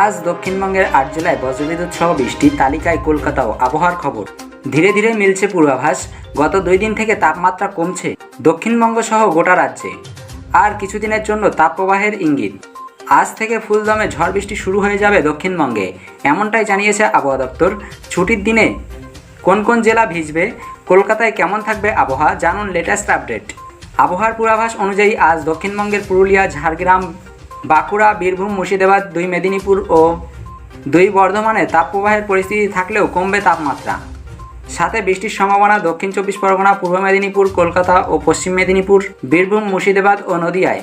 আজ দক্ষিণবঙ্গের ৮ জেলায় বজ্রবিদ্যুৎ সহ বৃষ্টির তালিকায় কলকাতাও। আবহাওয়ার খবর ধীরে ধীরে মিলছে পূর্বাভাস। গত 2 দিন থেকে তাপমাত্রা কমছে দক্ষিণবঙ্গ সহ গোটা রাজ্যে। আর কিছুদিনের জন্য তাপপ্রবাহের ইঙ্গিত। আজ থেকে ফুলদমে ঝড় বৃষ্টি শুরু হয়ে যাবে দক্ষিণবঙ্গে, এমনটাই জানিয়েছে আবহাওয়া দপ্তর। ছুটির দিনে কোন কোন জেলা ভিজবে, কলকাতায় কেমন থাকবে আবহাওয়া, জানুন লেটেস্ট আপডেট। আবহাওয়ার পূর্বাভাস অনুযায়ী আজ দক্ষিণবঙ্গের পুরুলিয়া, ঝাড়গ্রাম, বাঁকুড়া, বীরভূম, মুর্শিদাবাদ, 2 মেদিনীপুর ও 2 বর্ধমানে তাপপ্রবাহের পরিস্থিতি থাকলেও কমবে তাপমাত্রা। সাথে বৃষ্টির সম্ভাবনা দক্ষিণ 24 পরগনা, পূর্ব মেদিনীপুর, কলকাতা ও পশ্চিম মেদিনীপুর, বীরভূম, মুর্শিদাবাদ ও নদিয়ায়।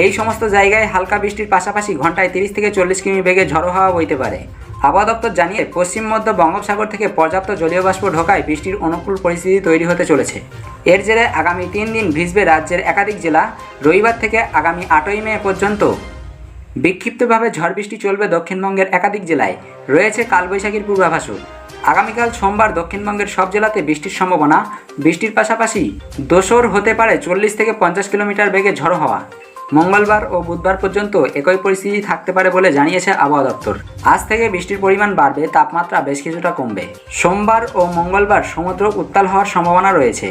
এই সমস্ত জায়গায় হালকা বৃষ্টির পাশাপাশি ঘন্টায় 30 থেকে 40 কিমি বেগে ঝড়ো হাওয়া বইতে পারে। আবহাওয়া দপ্তর জানিয়ে পশ্চিম মধ্য বঙ্গোপসাগর থেকে পর্যাপ্ত জলীয় বাষ্প ঢোকায় বৃষ্টির অনুকূল পরিস্থিতি তৈরি হতে চলেছে। এর জেরে আগামী 3 দিন ভিজবে রাজ্যের একাধিক জেলা। রবিবার থেকে আগামী 8ই মে পর্যন্ত বিক্ষিপ্তভাবে ঝড় বৃষ্টি চলবে দক্ষিণবঙ্গের একাধিক জেলায়। রয়েছে কালবৈশাখীর পূর্বাভাসও। আগামীকাল সোমবার দক্ষিণবঙ্গের সব জেলাতে বৃষ্টির সম্ভাবনা। বৃষ্টির পাশাপাশি দোসর হতে পারে 40 থেকে 50 কিলোমিটার বেগে ঝড়ো হওয়া। মঙ্গলবার ও বুধবার পর্যন্ত একই পরিস্থিতি থাকতে পারে বলে জানিয়েছে আবহাওয়া দপ্তর। আজ থেকে বৃষ্টির পরিমাণ বাড়বে, তাপমাত্রা বেশ কিছুটা কমবে। সোমবার ও মঙ্গলবার সমুদ্র উত্তাল হওয়ার সম্ভাবনা রয়েছে,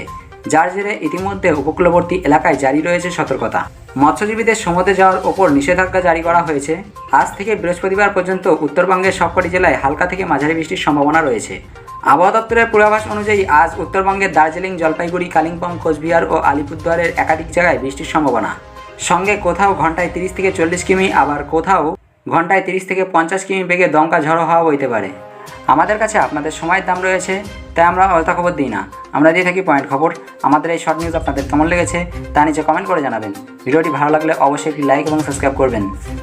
যার জেরে ইতিমধ্যে উপকূলবর্তী এলাকায় জারি রয়েছে সতর্কতা। মৎস্যজীবীদের সমুদ্রে যাওয়ার ওপর নিষেধাজ্ঞা জারি করা হয়েছে। আজ থেকে বৃহস্পতিবার পর্যন্ত উত্তরবঙ্গের সবকটি জেলায় হালকা থেকে মাঝারি বৃষ্টির সম্ভাবনা রয়েছে। আবহাওয়া দপ্তরের পূর্বাভাস অনুযায়ী আজ উত্তরবঙ্গের দার্জিলিং, জলপাইগুড়ি, কালিম্পং, কোচবিহার ও আলিপুরদুয়ারের একাধিক জায়গায় বৃষ্টির সম্ভাবনা। সঙ্গে কোথাও ঘন্টায় 30 থেকে 40 কিমি, আবার কোথাও ঘন্টায় 30 থেকে 50 কিমি বেগে দমকা ঝড়ো হাওয়া বইতে পারে। আমাদের কাছে আপনাদের সময়ের দাম রয়েছে, তাই আমরা অযথা খবর দিই না, আমরা দিয়ে থাকি পয়েন্ট খবর। আমাদের এই শর্ট নিউজ আপনাদের কেমন লেগেছে তা নিচে কমেন্ট করে জানাবেন। ভিডিওটি ভালো লাগলে অবশ্যই একটি লাইক এবং সাবস্ক্রাইব করবেন।